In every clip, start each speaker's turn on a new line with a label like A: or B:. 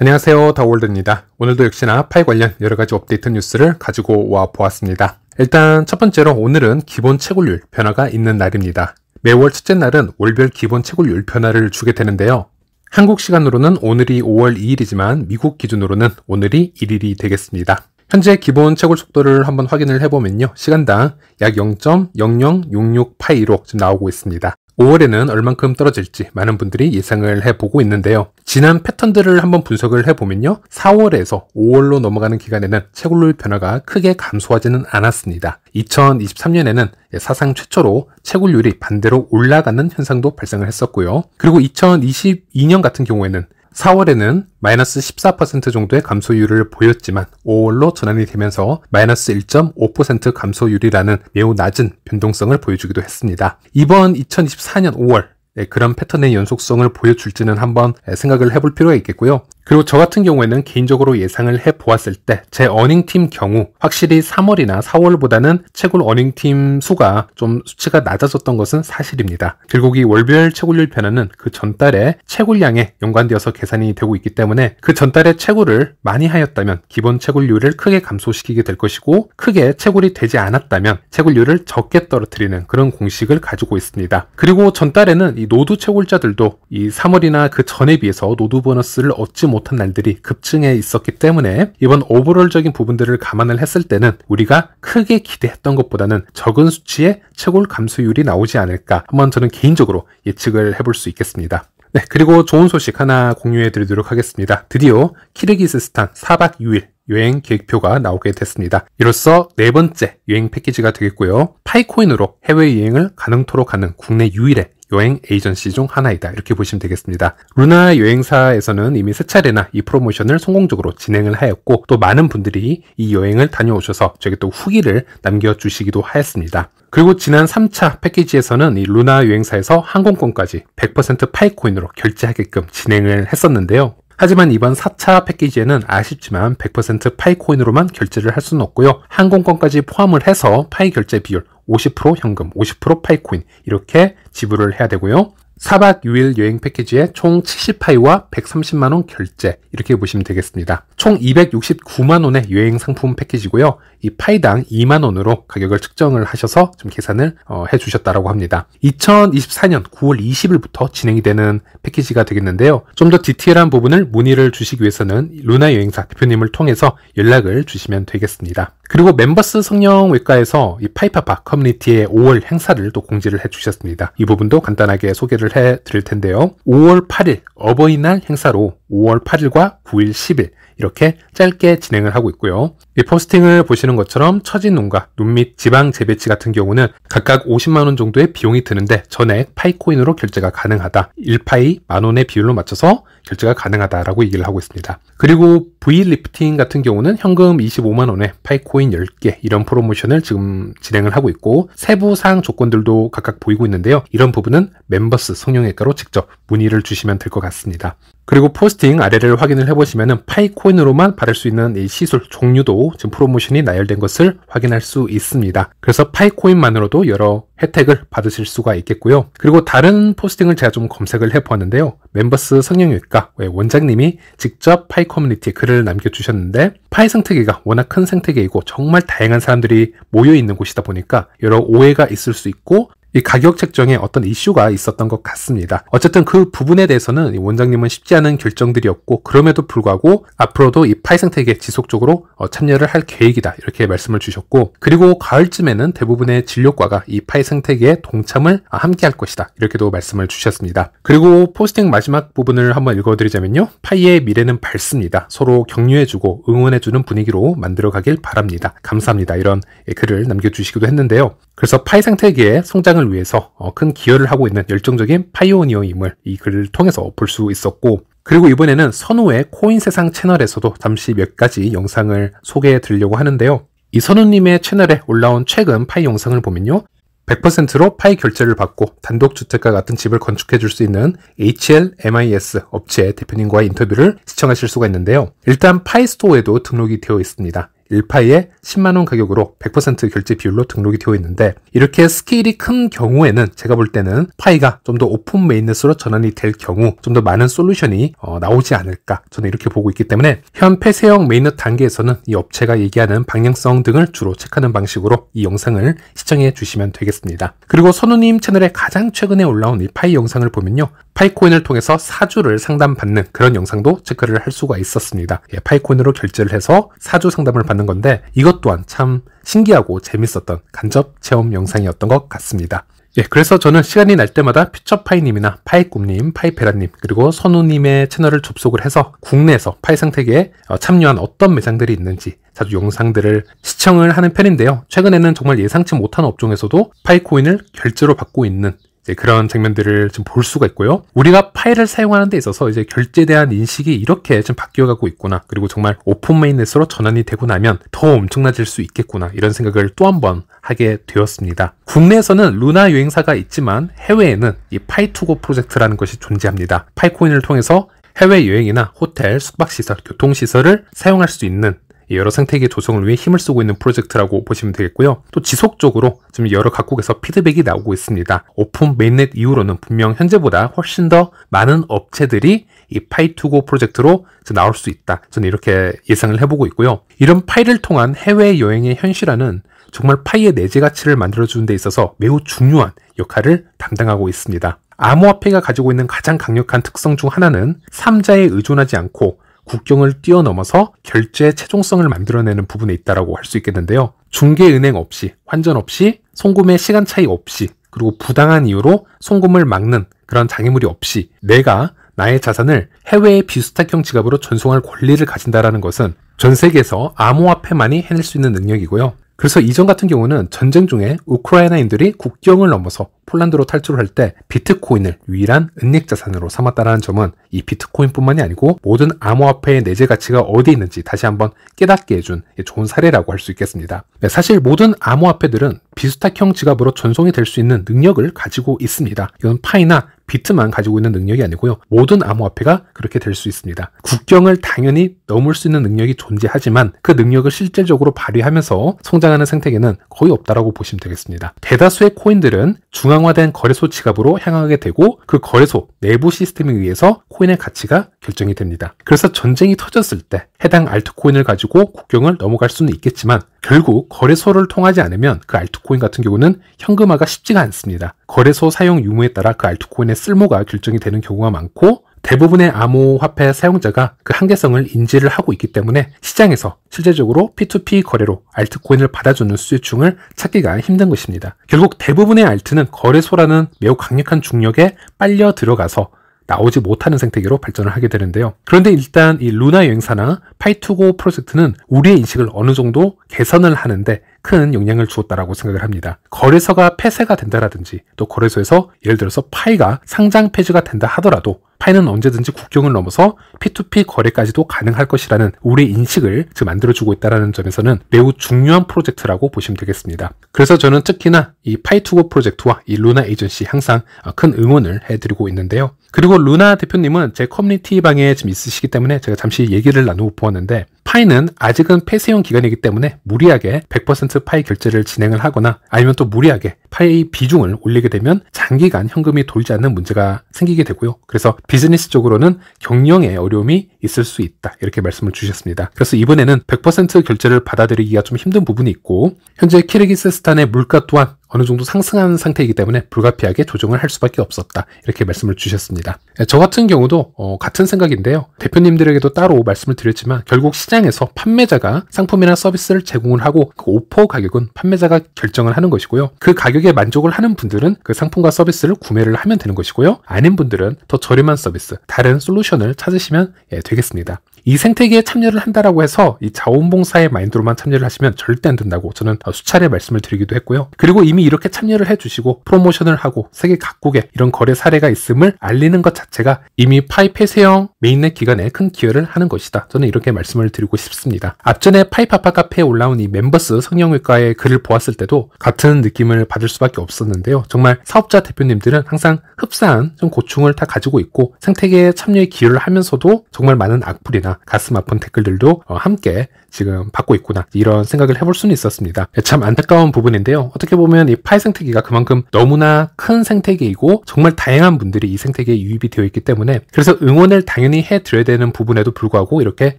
A: 안녕하세요, 다월드입니다. 오늘도 역시나 파이 관련 여러가지 업데이트 뉴스를 가지고 와 보았습니다. 일단 첫 번째로 오늘은 기본 채굴률 변화가 있는 날입니다. 매월 첫째 날은 월별 기본 채굴률 변화를 주게 되는데요. 한국 시간으로는 오늘이 5월 2일이지만 미국 기준으로는 오늘이 1일이 되겠습니다. 현재 기본 채굴 속도를 한번 확인을 해보면요. 시간당 약 0.006682로 지금 나오고 있습니다. 5월에는 얼만큼 떨어질지 많은 분들이 예상을 해보고 있는데요. 지난 패턴들을 한번 분석을 해보면요. 4월에서 5월로 넘어가는 기간에는 채굴률 변화가 크게 감소하지는 않았습니다. 2023년에는 사상 최초로 채굴률이 반대로 올라가는 현상도 발생을 했었고요. 그리고 2022년 같은 경우에는 4월에는 마이너스 14% 정도의 감소율을 보였지만 5월로 전환이 되면서 마이너스 1.5% 감소율이라는 매우 낮은 변동성을 보여주기도 했습니다. 이번 2024년 5월 그런 패턴의 연속성을 보여줄지는 한번 생각을 해볼 필요가 있겠고요. 그리고 저 같은 경우에는 개인적으로 예상을 해보았을 때 제 어닝팀 경우 확실히 3월이나 4월보다는 채굴 어닝팀 수가 좀 수치가 낮아졌던 것은 사실입니다. 결국 이 월별 채굴률 변화는 그 전달의 채굴량에 연관되어서 계산이 되고 있기 때문에 그 전달의 채굴을 많이 하였다면 기본 채굴률을 크게 감소시키게 될 것이고 크게 채굴이 되지 않았다면 채굴률을 적게 떨어뜨리는 그런 공식을 가지고 있습니다. 그리고 전달에는 이 노드 채굴자들도 이 3월이나 그 전에 비해서 노드 보너스를 얻지 못한 날들이 급증해 있었기 때문에 이번 오버롤적인 부분들을 감안을 했을 때는 우리가 크게 기대했던 것보다는 적은 수치의 채굴 감소율이 나오지 않을까 한번 저는 개인적으로 예측을 해볼 수 있겠습니다. 네, 그리고 좋은 소식 하나 공유해 드리도록 하겠습니다. 드디어 키르기스스탄 4박 6일 여행 계획표가 나오게 됐습니다. 이로써 네 번째 여행 패키지가 되겠고요. 파이코인으로 해외여행을 가능토록 하는 국내 유일의 여행 에이전시 중 하나이다. 이렇게 보시면 되겠습니다. 루나 여행사에서는 이미 세 차례나 이 프로모션을 성공적으로 진행을 하였고 또 많은 분들이 이 여행을 다녀오셔서 저에게 또 후기를 남겨주시기도 하였습니다. 그리고 지난 3차 패키지에서는 이 루나 여행사에서 항공권까지 100% 파이코인으로 결제하게끔 진행을 했었는데요. 하지만 이번 4차 패키지에는 아쉽지만 100% 파이코인으로만 결제를 할 수는 없고요. 항공권까지 포함을 해서 파이 결제 비율 50% 현금, 50% 파이코인 이렇게 지불을 해야 되고요. 4박 6일 여행 패키지에 총 70파이와 130만원 결제 이렇게 보시면 되겠습니다. 총 269만원의 여행 상품 패키지고요. 이 파이당 2만원으로 가격을 측정을 하셔서 좀 계산을 해주셨다라고 합니다. 2024년 9월 20일부터 진행이 되는 패키지가 되겠는데요. 좀 더 디테일한 부분을 문의를 주시기 위해서는 루나 여행사 대표님을 통해서 연락을 주시면 되겠습니다. 그리고 멤버스 성형외과에서 이 파이파파 커뮤니티의 5월 행사를 또 공지를 해주셨습니다. 이 부분도 간단하게 소개를 해드릴 텐데요. 5월 8일 어버이날 행사로 5월 8일과 9일 10일 이렇게 짧게 진행을 하고 있고요. 이 포스팅을 보시는 것처럼 처진 눈과 눈 및 지방 재배치 같은 경우는 각각 50만원 정도의 비용이 드는데 전액 파이코인으로 결제가 가능하다. 1파이 만원의 비율로 맞춰서 결제가 가능하다라고 얘기를 하고 있습니다. 그리고 V리프팅 같은 경우는 현금 25만원에 파이코인 10개 이런 프로모션을 지금 진행을 하고 있고 세부 사항 조건들도 각각 보이고 있는데요. 이런 부분은 멤버스 성형외과로 직접 문의를 주시면 될 것 같습니다. 그리고 포스팅 아래를 확인을 해보시면 파이코인으로만 받을 수 있는 이 시술 종류도 지금 프로모션이 나열된 것을 확인할 수 있습니다. 그래서 파이코인만으로도 여러 혜택을 받으실 수가 있겠고요. 그리고 다른 포스팅을 제가 좀 검색을 해보았는데요. 멤버스 성형외과 원장님이 직접 파이 커뮤니티에 글을 남겨주셨는데 파이 생태계가 워낙 큰 생태계이고 정말 다양한 사람들이 모여있는 곳이다 보니까 여러 오해가 있을 수 있고 이 가격 책정에 어떤 이슈가 있었던 것 같습니다. 어쨌든 그 부분에 대해서는 이 원장님은 쉽지 않은 결정들이었고 그럼에도 불구하고 앞으로도 이 파이 생태계에 지속적으로 참여를 할 계획이다 이렇게 말씀을 주셨고 그리고 가을쯤에는 대부분의 진료과가 이 파이 생태계에 동참을 함께 할 것이다 이렇게도 말씀을 주셨습니다. 그리고 포스팅 마지막 부분을 한번 읽어드리자면요. 파이의 미래는 밝습니다. 서로 격려해주고 응원해주는 분위기로 만들어가길 바랍니다. 감사합니다. 이런 글을 남겨주시기도 했는데요. 그래서 파이 생태계의 성장을 위해서 큰 기여를 하고 있는 열정적인 파이오니어임을 이 글을 통해서 볼 수 있었고 그리고 이번에는 선우의 코인세상 채널에서도 잠시 몇 가지 영상을 소개해 드리려고 하는데요. 이 선우님의 채널에 올라온 최근 파이 영상을 보면요. 100%로 파이 결제를 받고 단독주택과 같은 집을 건축해 줄 수 있는 HLMIS 업체 대표님과의 인터뷰를 시청하실 수가 있는데요. 일단 파이 스토어에도 등록이 되어 있습니다. 1파이에 10만원 가격으로 100% 결제 비율로 등록이 되어 있는데, 이렇게 스케일이 큰 경우에는 제가 볼 때는 파이가 좀 더 오픈 메인넷으로 전환이 될 경우 좀 더 많은 솔루션이 나오지 않을까, 저는 이렇게 보고 있기 때문에 현 폐쇄형 메인넷 단계에서는 이 업체가 얘기하는 방향성 등을 주로 체크하는 방식으로 이 영상을 시청해 주시면 되겠습니다. 그리고 선우님 채널에 가장 최근에 올라온 이 파이 영상을 보면요, 파이코인을 통해서 사주를 상담받는 그런 영상도 체크를 할 수가 있었습니다. 파이코인으로 결제를 해서 사주 상담을 받는 건데, 이것 또한 참 신기하고 재밌었던 간접 체험 영상이었던 것 같습니다. 그래서 저는 시간이 날 때마다 퓨처파이님이나 파이꿈님, 파이페라님, 그리고 선우님의 채널을 접속을 해서 국내에서 파이 생태계에 참여한 어떤 매장들이 있는지 자주 영상들을 시청을 하는 편인데요. 최근에는 정말 예상치 못한 업종에서도 파이코인을 결제로 받고 있는 그런 장면들을 좀 볼 수가 있고요. 우리가 파이를 사용하는 데 있어서 이제 결제에 대한 인식이 이렇게 좀 바뀌어가고 있구나, 그리고 정말 오픈 메인넷으로 전환이 되고 나면 더 엄청나질 수 있겠구나, 이런 생각을 또 한 번 하게 되었습니다. 국내에서는 루나 여행사가 있지만 해외에는 이 파이투고 프로젝트라는 것이 존재합니다. 파이코인을 통해서 해외여행이나 호텔, 숙박시설, 교통시설을 사용할 수 있는 여러 생태계 조성을 위해 힘을 쓰고 있는 프로젝트라고 보시면 되겠고요. 또 지속적으로 지금 여러 각국에서 피드백이 나오고 있습니다. 오픈 메인넷 이후로는 분명 현재보다 훨씬 더 많은 업체들이 이 파이2고 프로젝트로 나올 수 있다, 저는 이렇게 예상을 해보고 있고요. 이런 파이를 통한 해외여행의 현실화는 정말 파이의 내재 가치를 만들어주는 데 있어서 매우 중요한 역할을 담당하고 있습니다. 암호화폐가 가지고 있는 가장 강력한 특성 중 하나는 삼자에 의존하지 않고 국경을 뛰어넘어서 결제의 최종성을 만들어내는 부분에 있다고 할 수 있겠는데요. 중개은행 없이, 환전 없이, 송금의 시간 차이 없이, 그리고 부당한 이유로 송금을 막는 그런 장애물이 없이 내가 나의 자산을 해외의 비수탁형 지갑으로 전송할 권리를 가진다는 것은 전 세계에서 암호화폐만이 해낼 수 있는 능력이고요. 그래서 이전 같은 경우는 전쟁 중에 우크라이나인들이 국경을 넘어서 폴란드로 탈출을 할 때 비트코인을 유일한 은닉 자산으로 삼았다는 점은 이 비트코인뿐만이 아니고 모든 암호화폐의 내재 가치가 어디 있는지 다시 한번 깨닫게 해준 좋은 사례라고 할 수 있겠습니다. 사실 모든 암호화폐들은 비수탁형 지갑으로 전송이 될 수 있는 능력을 가지고 있습니다. 이건 파이나 비트만 가지고 있는 능력이 아니고요. 모든 암호화폐가 그렇게 될 수 있습니다. 국경을 당연히 넘을 수 있는 능력이 존재하지만 그 능력을 실질적으로 발휘하면서 성장하는 생태계는 거의 없다라고 보시면 되겠습니다. 대다수의 코인들은 중앙화된 거래소 지갑으로 향하게 되고 그 거래소 내부 시스템에 의해서 코인의 가치가 결정이 됩니다. 그래서 전쟁이 터졌을 때 해당 알트코인을 가지고 국경을 넘어갈 수는 있겠지만 결국 거래소를 통하지 않으면 그 알트코인 같은 경우는 현금화가 쉽지가 않습니다. 거래소 사용 유무에 따라 그 알트코인의 쓸모가 결정이 되는 경우가 많고, 대부분의 암호화폐 사용자가 그 한계성을 인지를 하고 있기 때문에 시장에서 실제적으로 P2P 거래로 알트코인을 받아주는 수혜충을 찾기가 힘든 것입니다. 결국 대부분의 알트는 거래소라는 매우 강력한 중력에 빨려 들어가서 나오지 못하는 생태계로 발전을 하게 되는데요. 그런데 일단 이 루나 여행사나 파이2고 프로젝트는 우리의 인식을 어느 정도 개선을 하는데 큰 영향을 주었다라고 생각을 합니다. 거래소가 폐쇄가 된다라든지, 또 거래소에서 예를 들어서 파이가 상장 폐지가 된다 하더라도 파이는 언제든지 국경을 넘어서 P2P 거래까지도 가능할 것이라는 우리의 인식을 만들어주고 있다는 점에서는 매우 중요한 프로젝트라고 보시면 되겠습니다. 그래서 저는 특히나 이 파이2고 프로젝트와 이 루나 에이전시 항상 큰 응원을 해드리고 있는데요. 그리고 루나 대표님은 제 커뮤니티 방에 지금 있으시기 때문에 제가 잠시 얘기를 나누고 보았는데, 파이는 아직은 폐쇄형 기간이기 때문에 무리하게 100% 파이 결제를 진행을 하거나 아니면 또 무리하게 파이 비중을 올리게 되면 장기간 현금이 돌지 않는 문제가 생기게 되고요. 그래서 비즈니스적으로는 경영에 어려움이 있을 수 있다, 이렇게 말씀을 주셨습니다. 그래서 이번에는 100% 결제를 받아들이기가 좀 힘든 부분이 있고, 현재 키르기스스탄의 물가 또한 어느 정도 상승한 상태이기 때문에 불가피하게 조정을 할 수밖에 없었다, 이렇게 말씀을 주셨습니다. 저 같은 경우도 같은 생각인데요. 대표님들에게도 따로 말씀을 드렸지만 결국 시장에서 판매자가 상품이나 서비스를 제공을 하고 그 오퍼 가격은 판매자가 결정을 하는 것이고요. 그 가격에 만족을 하는 분들은 그 상품과 서비스를 구매를 하면 되는 것이고요. 아닌 분들은 더 저렴한 서비스, 다른 솔루션을 찾으시면 되겠습니다. 이 생태계에 참여를 한다라고 해서 이 자원봉사의 마인드로만 참여를 하시면 절대 안 된다고 저는 수차례 말씀을 드리기도 했고요. 그리고 이미 이렇게 참여를 해주시고 프로모션을 하고 세계 각국에 이런 거래 사례가 있음을 알리는 것 자체가 이미 파이 폐쇄형 메인넷 기간에 큰 기여를 하는 것이다, 저는 이렇게 말씀을 드리고 싶습니다. 앞전에 파이파파 카페에 올라온 이 멤버스 성형외과의 글을 보았을 때도 같은 느낌을 받을 수밖에 없었는데요. 정말 사업자 대표님들은 항상 흡사한 좀 고충을 다 가지고 있고 생태계에 참여에 기여를 하면서도 정말 많은 악플이나 가슴 아픈 댓글들도 함께 지금 받고 있구나, 이런 생각을 해볼 수는 있었습니다. 참 안타까운 부분인데요. 어떻게 보면 이 파이 생태계가 그만큼 너무나 큰 생태계이고 정말 다양한 분들이 이 생태계에 유입이 되어 있기 때문에, 그래서 응원을 당연히 해드려야 되는 부분에도 불구하고 이렇게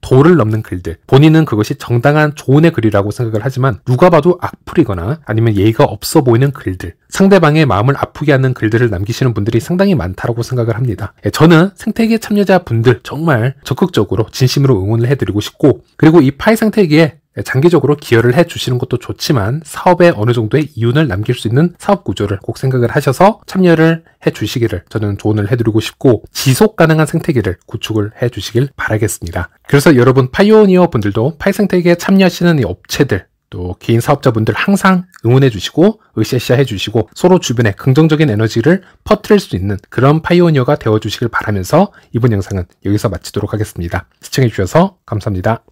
A: 도를 넘는 글들, 본인은 그것이 정당한 조언의 글이라고 생각을 하지만 누가 봐도 악플이거나 아니면 예의가 없어 보이는 글들, 상대방의 마음을 아프게 하는 글들을 남기시는 분들이 상당히 많다고 생각을 합니다. 저는 생태계 참여자분들 정말 적극적으로 진심으로 응원을 해드리고 싶고, 그리고 이 파이 생태계에 장기적으로 기여를 해주시는 것도 좋지만 사업에 어느 정도의 이윤을 남길 수 있는 사업 구조를 꼭 생각을 하셔서 참여를 해주시기를 저는 조언을 해드리고 싶고, 지속 가능한 생태계를 구축을 해주시길 바라겠습니다. 그래서 여러분 파이오니어 분들도 파이 생태계에 참여하시는 이 업체들, 또 개인 사업자분들 항상 응원해 주시고 으쌰으쌰 해주시고 서로 주변에 긍정적인 에너지를 퍼뜨릴 수 있는 그런 파이오니어가 되어주시길 바라면서 이번 영상은 여기서 마치도록 하겠습니다. 시청해 주셔서 감사합니다.